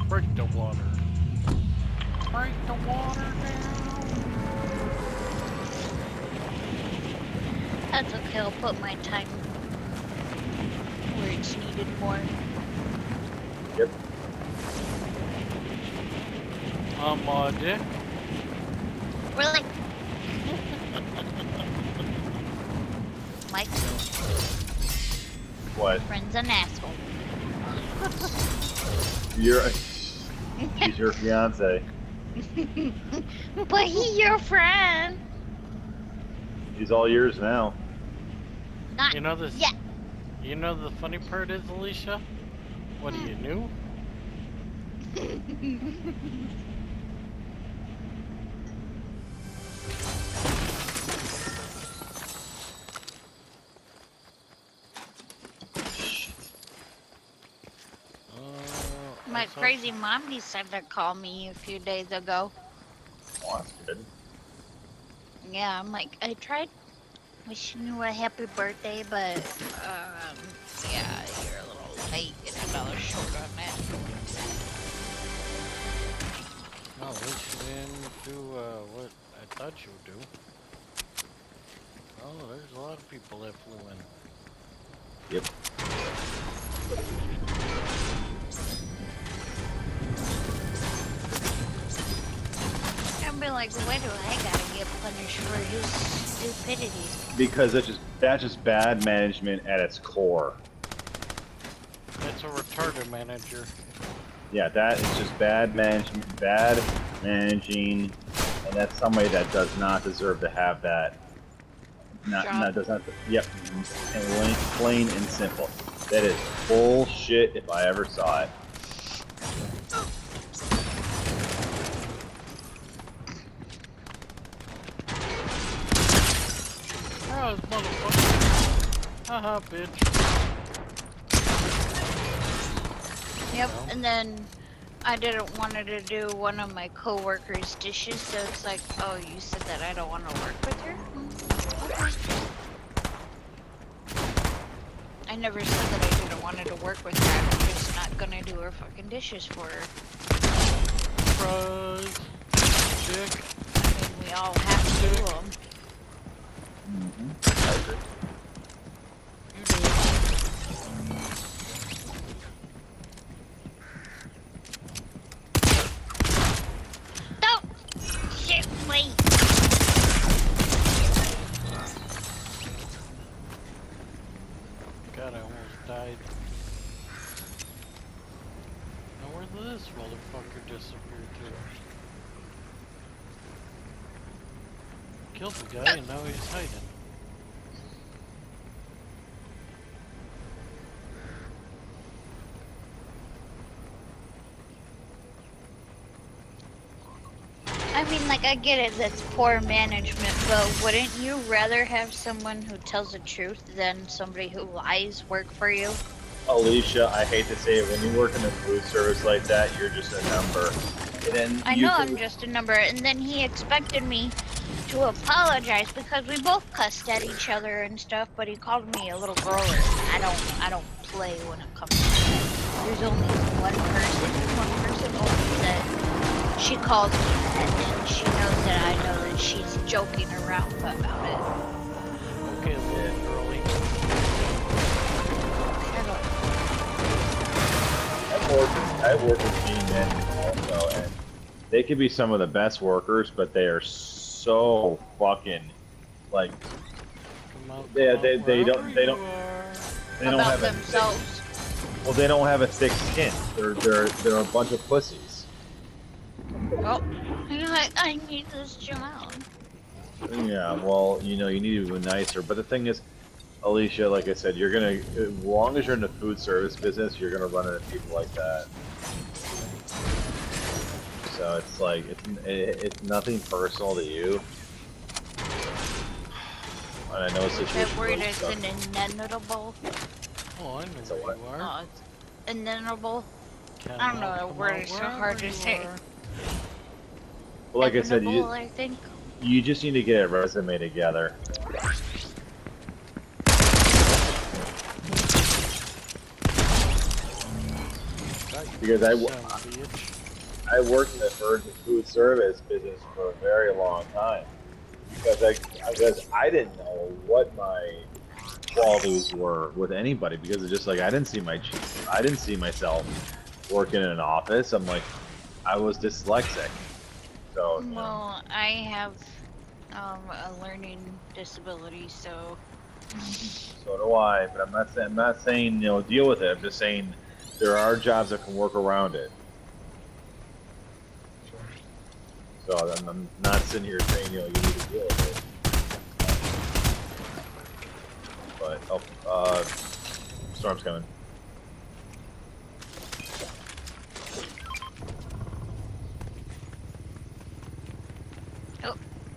Break the water. Break the water down. That's okay, I'll put my time where it's needed more. Yep. Dick. Really? Mike, What? friend's an asshole. She's your fiance. But he your friend. He's all yours now. Not You know this. yet. You know the funny part is, Alicia? What you knew? My crazy mom decided to call me a few days ago. Oh, that's good. Yeah, I'm like, I tried wishing you a happy birthday, but, yeah, you're a little late and $1 short on that. Well, at least you didn't do what I thought you would do. Oh, there's a lot of people that flew in. Yep. I'd be like, why do I gotta get punished for his stupidity? Because that's just bad management at its core. That's a retarded manager. Yeah, that is just bad management, bad managing, and that's somebody that does not deserve to have that. Does not. Yep. And plain and simple. That is bullshit if I ever saw it. Oh, motherfucker. Haha, bitch. Yep, and then I didn't want her to do one of my co-workers' dishes, so it's like, oh, you said that I don't want to work with her? Okay. I never said that I didn't want her to work with her. I'm just not gonna do her fucking dishes for her. Surprise. Dick. I mean, we all have to do them. Mm-hmm. You did. Don't shoot me! God, I almost died. Now where did this motherfucker disappear to? Killed the guy and now he's hiding. I mean, like, I get it, that's poor management, but wouldn't you rather have someone who tells the truth than somebody who lies work for you? Alicia, I hate to say it, when you work in a food service like that, you're just a number. And then I know I'm just a number, and then he expected me to apologize because we both cussed at each other and stuff, but he called me a little girl. I don't play when it comes to that. There's only one person only that she calls me that, and she knows that I know that she's joking around about it. Okay, little girlie. I've worked with team men also, and they could be some of the best workers, but they are so fucking like they don't About have themselves. well, they don't have a thick skin. They're a bunch of pussies. Oh, I need this job. Yeah, well, you need to be nicer. But the thing is, Alicia, like I said, you're gonna, as long as you're in the food service business, you're gonna run into people like that. So it's like, it's nothing personal to you. And I know a situation. That word is an inevitable. Oh, I know So where what? you are. Oh, it's inevitable. Can I don't know, that come word out is so wherever hard to you say. are. Well, like I said, Inevitable, I think. you just need to get a resume together. Got you. because Son of a bitch. I worked in the food service business for a very long time because I didn't know what my qualities were with anybody because it's just like I didn't see myself working in an office. I'm like I was dyslexic, so you know. Well, I have a learning disability, so So do I, but I'm not saying deal with it. I'm just saying there are jobs that can work around it. So I'm not sitting here saying you need to deal with it. But storm's coming.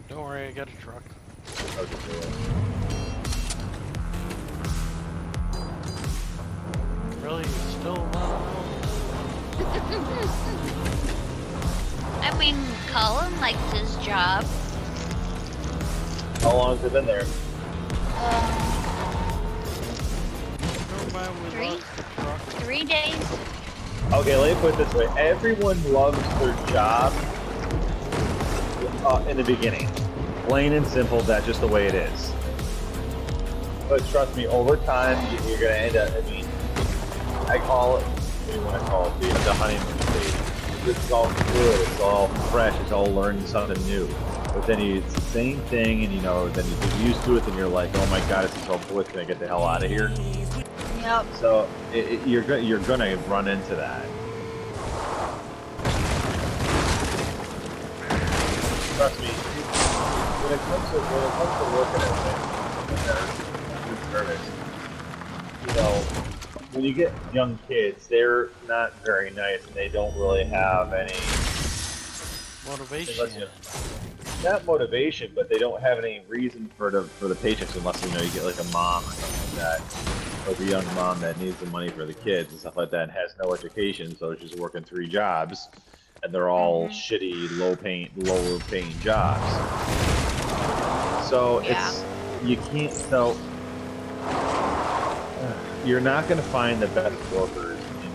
Don't worry, I got a truck. I'll just do it. Really, you still I mean, Colin likes his job. How long has it been there? Never mind, we Three? lost the truck. 3 days. Okay, let me put it this way. Everyone loves their job in the beginning. Plain and simple, that's just the way it is. But trust me, over time, you're going to end up, I call it, what do you want to call it, the honeymoon stage. It's all good, it's all fresh, it's all learning something new. But then it's the same thing, and then you get used to it, and you're like, oh my god, this is so bliss, can I get the hell out of here? Yep. So you're gonna run into that. Trust me. When it comes to working at food service, when you get young kids, they're not very nice, and they don't really have any Motivation. not motivation, but they don't have any reason for the paychecks unless you get like a mom or something like that. Like a young mom that needs the money for the kids and stuff like that, and has no education, so she's working 3 jobs, and they're all shitty, lower paying jobs. So you can't. So you're not going to find the best workers in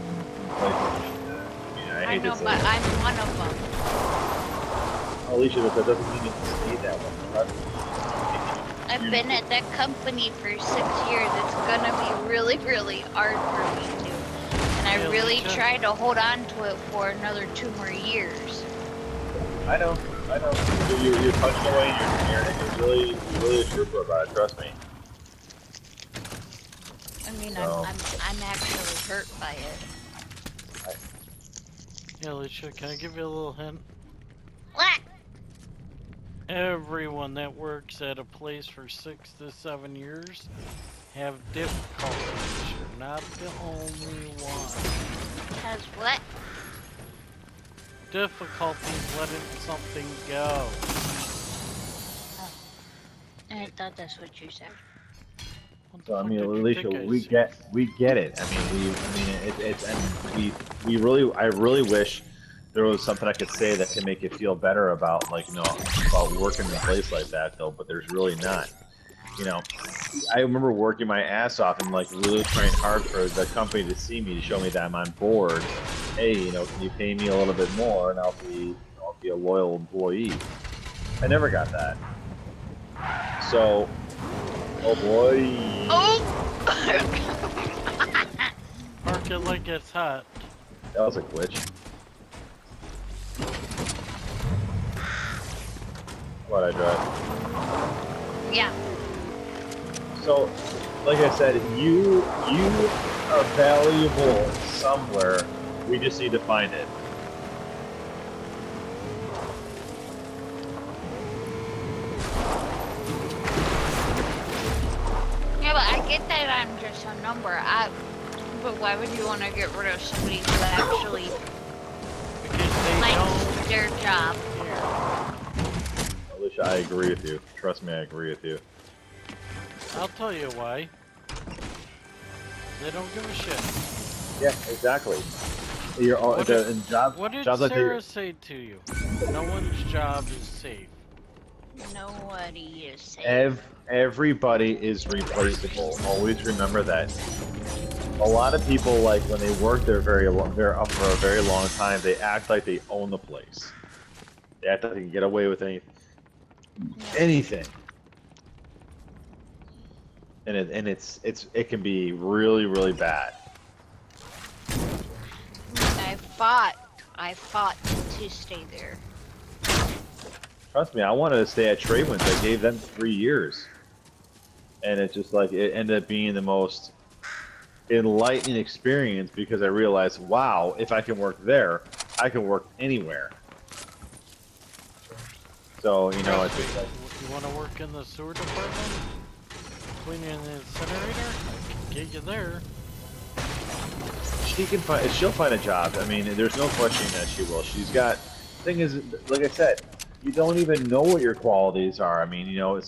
places like that. I hate know, to say but it. I'm one of them. Alicia, that doesn't mean you can stay that way. I've been at that company for 6 years. It's gonna be really, really hard for me to. And I really try to hold on to it for another 2 more years. I know. You're punching away, and you're really a trooper about it. Trust me. I mean, So. I'm actually hurt by it. Yeah, Alicia, can I give you a little hint? What? Everyone that works at a place for 6 to 7 years have difficulties. You're not the only one. Has what? Difficulties letting something go. Oh. I thought that's what you said. So Alicia, we get it. I really wish there was something I could say that can make you feel better about about working in a place like that though, but there's really not. I remember working my ass off and really trying hard for the company to see me, to show me that I'm on board. Hey, can you pay me a little bit more and I'll be a loyal employee. I never got that. So, oh boy. Oh! Park it like it's hot. That was a glitch. What I drive? Yeah. So, like I said, you are valuable somewhere. We just need to find it. Yeah, but I get that I'm just a number. But why would you want to get rid of somebody who actually Because they likes don't their job? care. Alicia, I agree with you. Trust me, I agree with you. I'll tell you why. They don't give a shit. Yeah, exactly. You're all, What in jobs. What did Jobs like Sarah say to you? No one's job is safe. Nobody is safe. Everybody is replaceable. Always remember that. A lot of people, like when they work there they're up for a very long time. They act like they own the place. They act like they can get away with anything. And it can be really bad. I fought to stay there. Trust me, I wanted to stay at Tradewinds. I gave them 3 years, and it's just like it ended up being the most enlightening experience because I realized, wow, if I can work there, I can work anywhere. So you know, it's like, You want to work in the sewer department? Cleaning the incinerator? I can get you there. she'll find a job. I mean, there's no question that she will. She's got. Thing is, like I said, you don't even know what your qualities are. I mean, you know,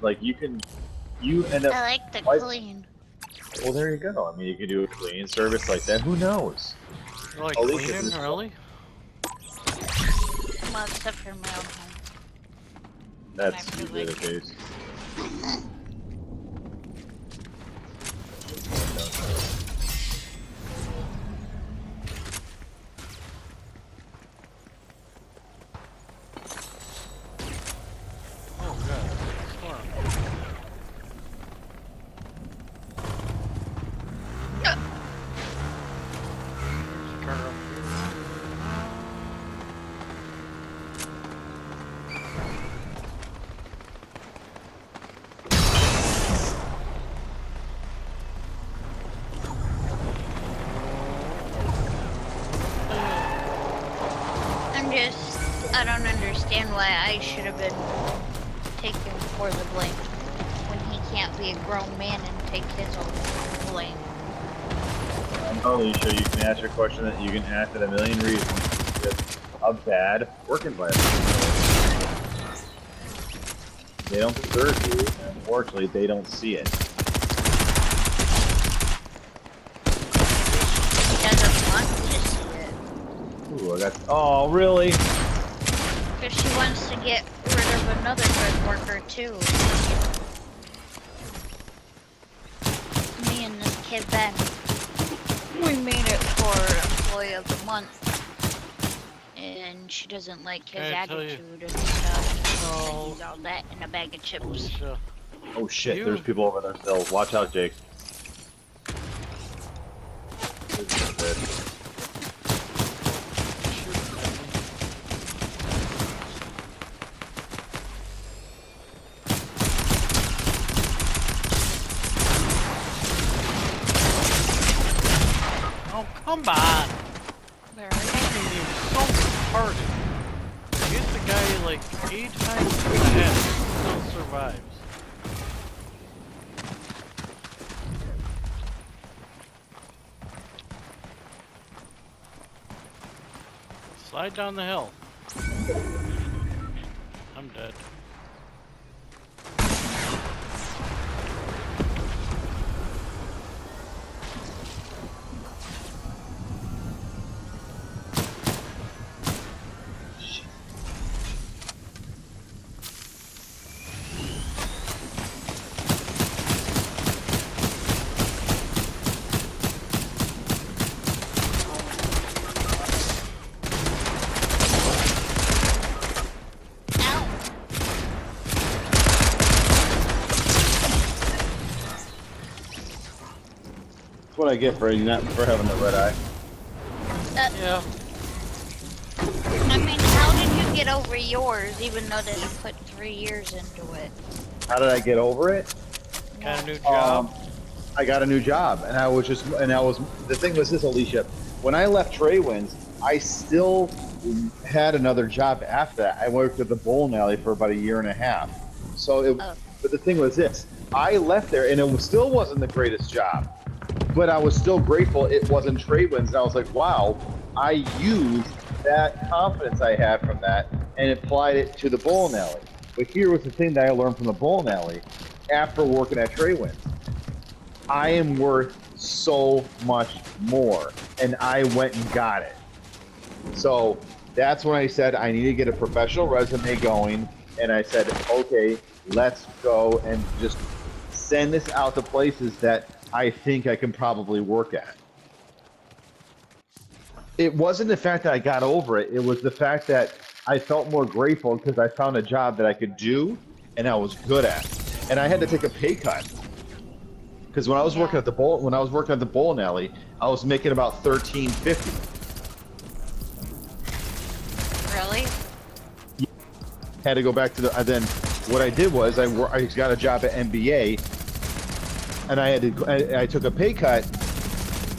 like you end up. I like the clean. Well, there you go. I mean, you can do a cleaning service like that. Who knows? You like At least cleaning, it's- really? Well, except for my own home. That's I usually the privilege. case. Oh god, storm. There's a car up here. I don't understand why I should have been taken for the blame when he can't be a grown man and take his own blame. I'm totally sure you can ask your question that you can ask it a million reasons. It's just a bad work environment. They don't deserve you, and unfortunately, they don't see it. He doesn't want to see it. Ooh, I got. Oh, really? Because she wants to get rid of another good worker too. Me and this kid Ben. We made it for Employee of the Month. And she doesn't like his Can I tell you- attitude and stuff. Oh. He's all that in a bag of chips. Alicia. Oh shit! You- There's people over there still. Watch out, Jake. This is good. Oh, come on! Where are Fucking game so retarded. You hit the guy like 8 times in the head, he still survives. Slide down the hill. I'm dead. Ow! That's what I get for having the red eye. Yeah. I mean, how did you get over yours, even though that you put 3 years into it? How did I get over it? Got a new job. I got a new job, and the thing was this, Alicia. When I left Tradewinds, I still had another job after that. I worked at the bowling alley for about 1.5 years. So, but the thing was this: I left there, and it still wasn't the greatest job, but I was still grateful it wasn't Tradewinds, and I was like, wow, I used that confidence I had from that and applied it to the bowling alley. But here was the thing that I learned from the bowling alley after working at Tradewinds. I am worth so much more, and I went and got it. So that's when I said I need to get a professional resume going and I said, okay, let's go and just send this out to places that I think I can probably work at. It wasn't the fact that I got over it. It was the fact that I felt more grateful because I found a job that I could do and I was good at. And I had to take a pay cut. Because when I was working at the bowling alley, I was making about $13.50. Really? Had to go back to the. Then what I did was I got a job at NBA, and I took a pay cut,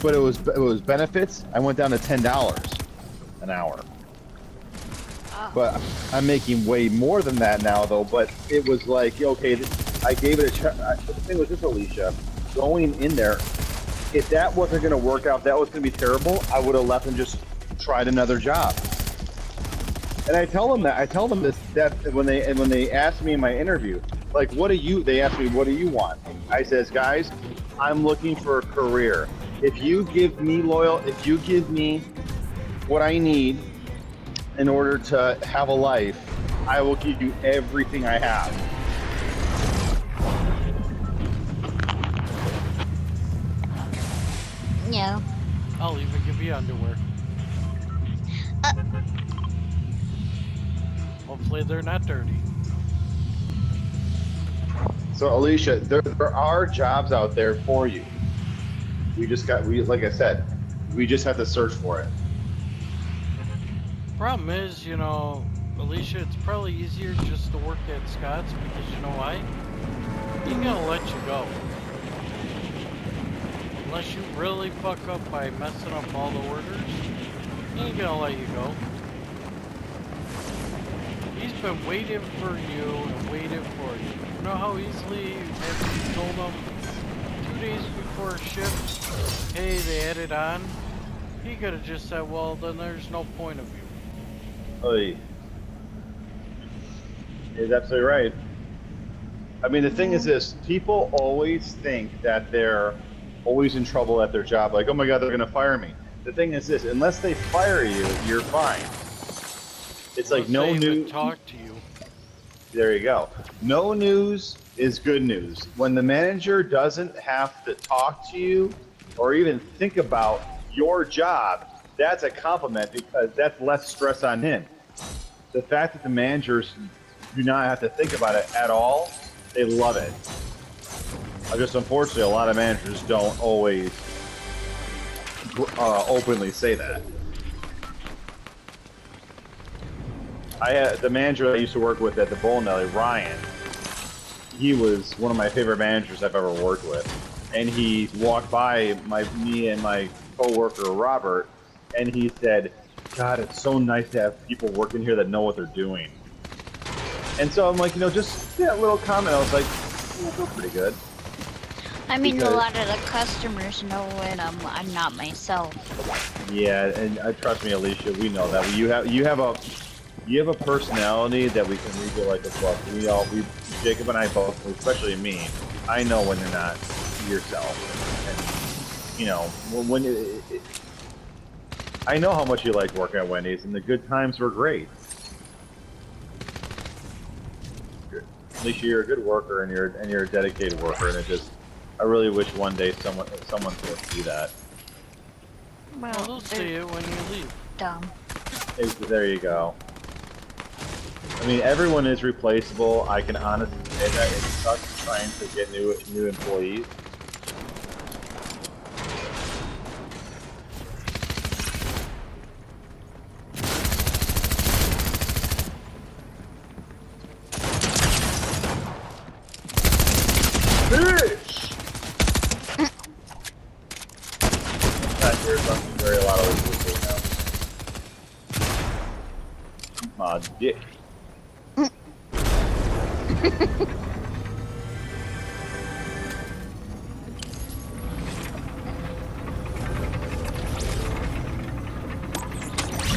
but it was benefits. I went down to $10 an hour. Oh. But I'm making way more than that now, though. But it was like, okay, I gave it a try. The thing was this, Alicia, going in there, if that wasn't going to work out, that was going to be terrible, I would have left and just tried another job. And I tell them this that when they ask me in my interview, like, they ask me, what do you want? I says, guys, I'm looking for a career. If you give me what I need in order to have a life, I will give you everything I have. Yeah. I'll even give you underwear. Hopefully they're not dirty. So Alicia, there are jobs out there for you. Like I said, we just have to search for it. Problem is, you know, Alicia, it's probably easier just to work at Scott's because you know why? He's gonna let you go. Unless you really fuck up by messing up all the orders, he ain't gonna let you go. He's been waiting for you and waiting for you. You know how easily after you told him 2 days before a shift, hey, they added on? He could have just said, well, then there's no point of you. Oy. He's absolutely right. I mean, the thing is this, people always think that they're always in trouble at their job, like, oh my god, they're gonna fire me. The thing is this, unless they fire you, you're fine. It's like no news. Talk to you. There you go. No news is good news. When the manager doesn't have to talk to you or even think about your job, that's a compliment because that's less stress on him. The fact that the managers do not have to think about it at all, they love it. Just unfortunately, a lot of managers don't always openly say that. I had the manager I used to work with at the bowling alley, Ryan. He was one of my favorite managers I've ever worked with, and he walked by me and my coworker Robert, and he said, "God, it's so nice to have people working here that know what they're doing." And so I'm like, you know, just that little comment. I was like, I feel pretty good. I mean, Because- a lot of the customers know when I'm not myself. Yeah, and trust me, Alicia, we know that you have a personality that we can read you like a book. Jacob and I both, especially me, I know when you're not yourself, and you know I know how much you like working at Wendy's, and the good times were great. Alicia, you're a good worker, and you're a dedicated worker, and I really wish one day someone could see that. Well, they'll see they're it when you leave. dumb. There you go. I mean, everyone is replaceable. I can honestly say that. It sucks trying to get new employees. Bitch! That here's something very a lot of people now. Aw, dick.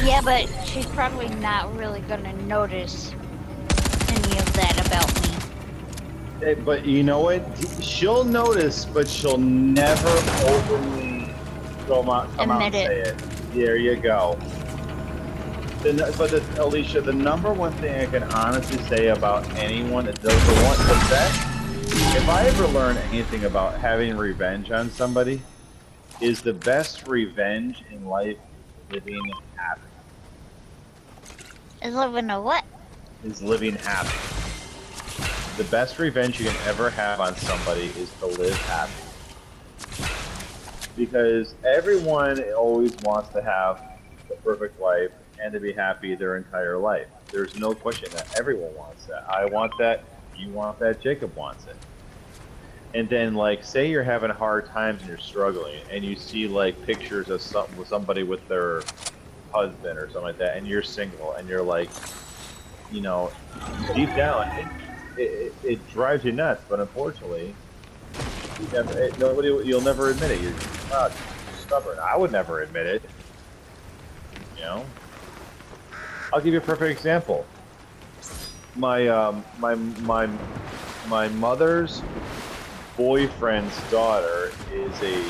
Yeah, but she's probably not really gonna notice any of that about me. Hey, but you know what? She'll notice, but she'll never openly come out and Admit say it. There you go. Alicia, the number one thing I can honestly say about anyone, the best, if I ever learn anything about having revenge on somebody, is the best revenge in life is living happy. Is living a what? Is living happy. The best revenge you can ever have on somebody is to live happy. Because everyone always wants to have the perfect life and to be happy their entire life. There's no question that everyone wants that. I want that, you want that, Jacob wants it. And then, like, say you're having hard times and you're struggling, and you see like pictures of somebody with their husband or something like that, and you're single, and you're like, you know, deep down, it drives you nuts. But unfortunately, you'll never admit it. You're stubborn. I would never admit it. You know. I'll give you a perfect example. My mother's boyfriend's daughter is a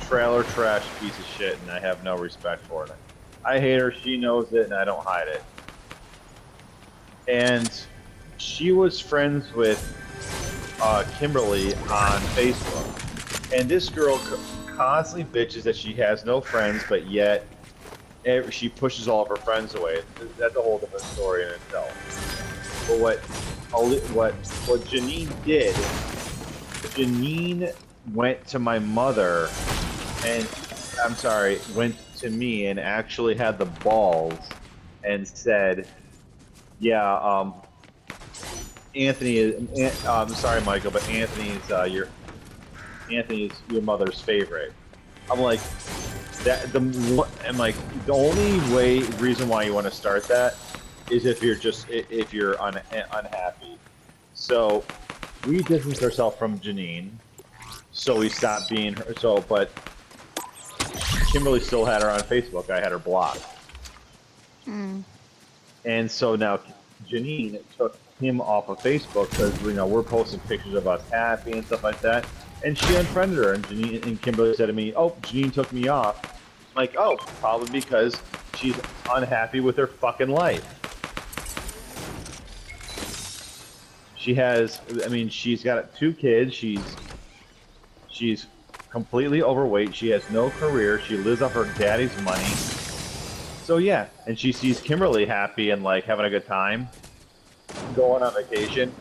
trailer trash piece of shit, and I have no respect for her. I hate her, she knows it, and I don't hide it. And she was friends with Kimberly on Facebook. And this girl constantly bitches that she has no friends, but yet she pushes all of her friends away. That's a whole different story in itself. But what Janine did, Janine went to my mother, and went to me and actually had the balls and said, yeah, Anthony is, I'm sorry, Michael, but Anthony's your mother's favorite. I'm like, the only reason why you want to start that is if you're unhappy. So we distanced ourselves from Janine, so we stopped being her. But Kimberly still had her on Facebook. I had her blocked. And so now Janine took him off of Facebook because we're posting pictures of us happy and stuff like that. And she unfriended her. And Janine and Kimberly said to me, "Oh, Janine took me off." I'm like, "Oh, probably because she's unhappy with her fucking life." She's got 2 kids. She's completely overweight. She has no career. She lives off her daddy's money. So yeah, and she sees Kimberly happy and like having a good time, going on vacation,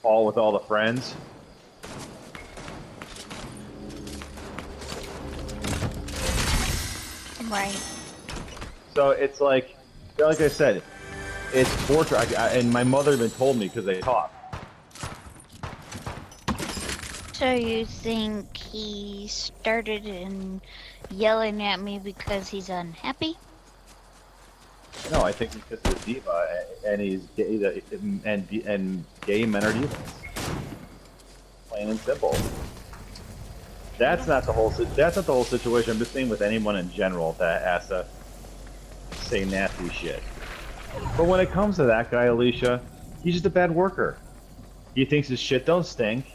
all with all the friends. Right. So it's like I said, it's torture. And my mother even told me because they talk. So you think he started in yelling at me because he's unhappy? No, I think he's just a diva, and he's gay, and gay men are divas. Plain and simple. That's not the whole situation. I'm just saying with anyone in general that has to say nasty shit. But when it comes to that guy, Alicia, he's just a bad worker. He thinks his shit don't stink,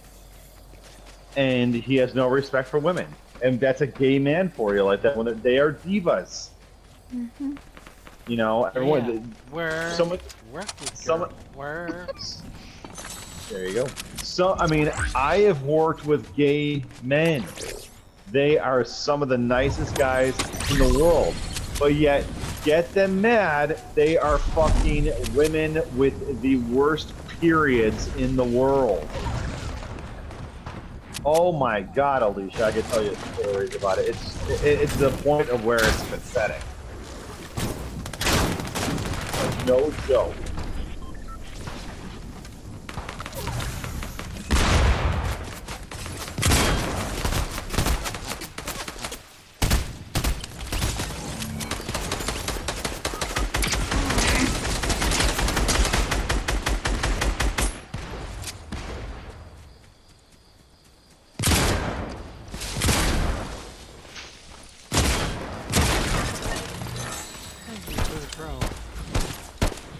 and he has no respect for women. And that's a gay man for you, like that. When they are divas. Mm-hmm. You know, everyone. Yeah. Where? Where? There you go. So, I have worked with gay men. They are some of the nicest guys in the world. But yet, get them mad, they are fucking women with the worst periods in the world. Oh my God, Alicia, I can tell you stories about it. It's the point of where it's pathetic. Like, no joke.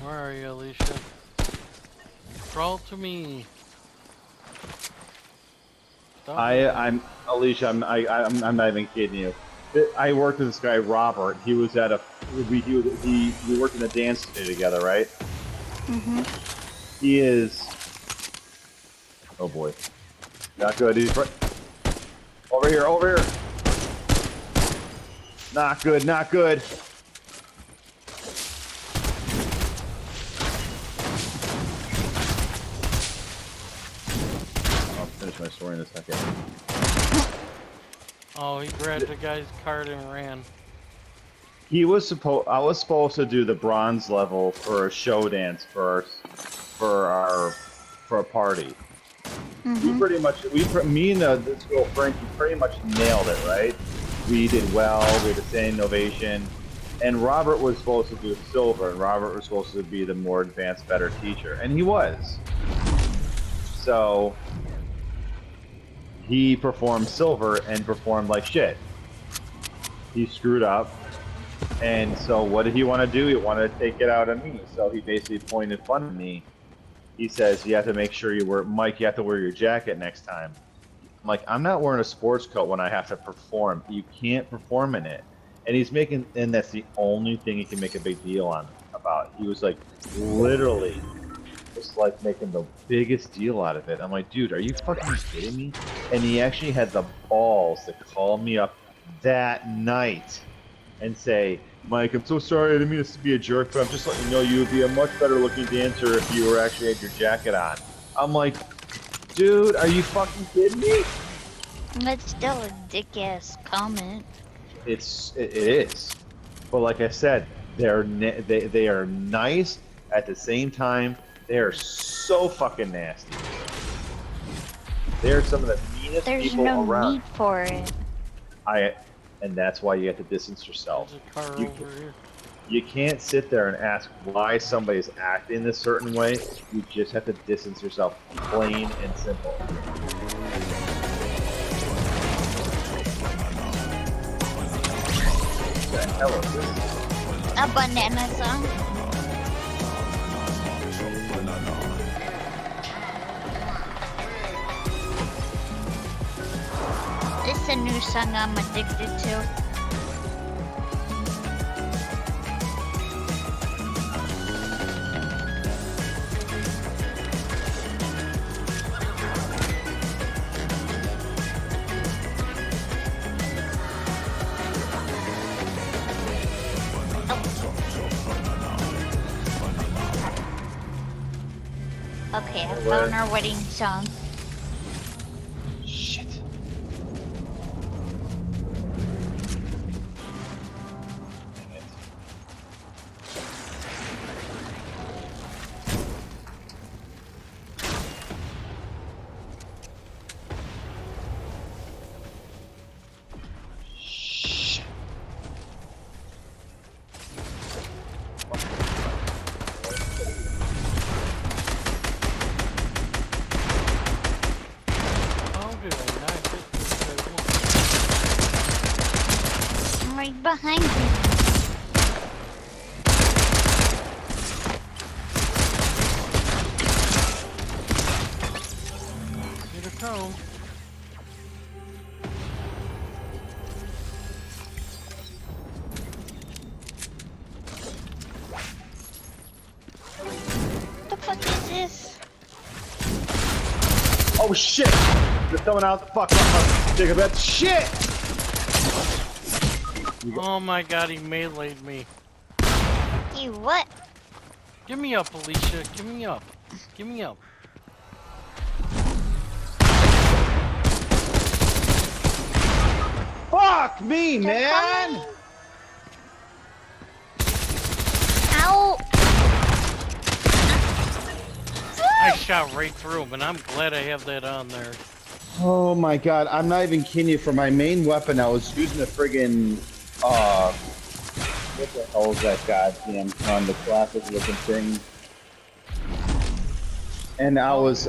Where are you, Alicia? Crawl to me. Stop. Alicia, I'm not even kidding you. I worked with this guy Robert. He was at a we worked in a dance studio together, right? Mhm. He is. Oh boy, not good. He's right over here. Over here. Not good. Not good. I'll finish my story in a second. Oh, he grabbed the guy's card and ran. He was supposed. I was supposed to do the bronze level for a show dance for a party. We pretty much me and this girl Frankie pretty much nailed it, right? We did well. We had the same innovation, and Robert was supposed to do silver, and Robert was supposed to be the more advanced, better teacher, and he was. So he performed silver and performed like shit. He screwed up. And so what did he want to do? He wanted to take it out on me. So he basically pointed fun at me. He says, you have to make sure you wear, Mike, you have to wear your jacket next time. I'm like, I'm not wearing a sports coat when I have to perform. You can't perform in it. And he's making, and that's the only thing he can make a big deal on about. He was like, literally, just like making the biggest deal out of it. I'm like, dude, are you fucking kidding me? And he actually had the balls to call me up that night and say, Mike, I'm so sorry, I didn't mean to be a jerk, but I'm just letting you know you would be a much better looking dancer if you were actually had your jacket on. I'm like, dude, are you fucking kidding me? That's still a dick ass comment. It is. But like I said, they are nice at the same time. They are so fucking nasty. They are some of the meanest There's people no around. need for it. And that's why you have to distance yourself. There's a car You over here. You can't sit there and ask why somebody's acting a certain way. You just have to distance yourself, plain and simple. What the hell is this? A banana song. It's a new song I'm addicted to. Okay, I found our wedding song. Shit. Dang it. Shit. How did I not get this guy? I'm right behind you. Here it comes. What the fuck is this? Oh shit! There's someone out the fuck. Jacob, that's shit! Oh my god, he meleeed me. You what? Give me up, Alicia. Give me up. Give me up. Fuck me, They're man! coming. Ow! I shot right through him, and I'm glad I have that on there. Oh my god, I'm not even kidding you. For my main weapon, I was using a friggin' what the hell is that goddamn gun? The classic looking thing. And I was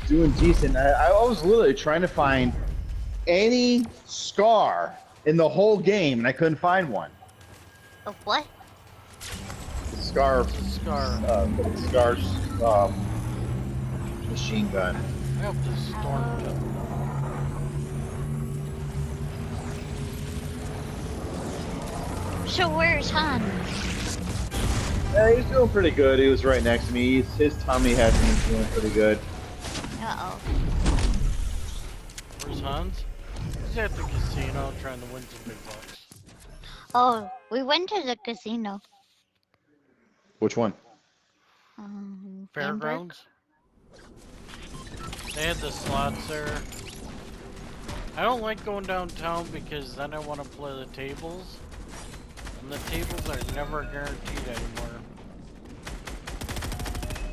doing decent. I was literally trying to find any scar in the whole game, and I couldn't find one. A what? Scar, Scar. machine gun. I hope this storm doesn't. So where's Han? Yeah, he's doing pretty good. He was right next to me. His tummy has been doing pretty good. Uh-oh. Where's Hans? He's at the casino trying to win some big bucks. Oh, we went to the casino. Which one? Hamburg? Fairgrounds. They had the slots there. I don't like going downtown because then I want to play the tables. And the tables are never guaranteed anymore.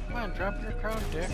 Come on, drop your crown, dick.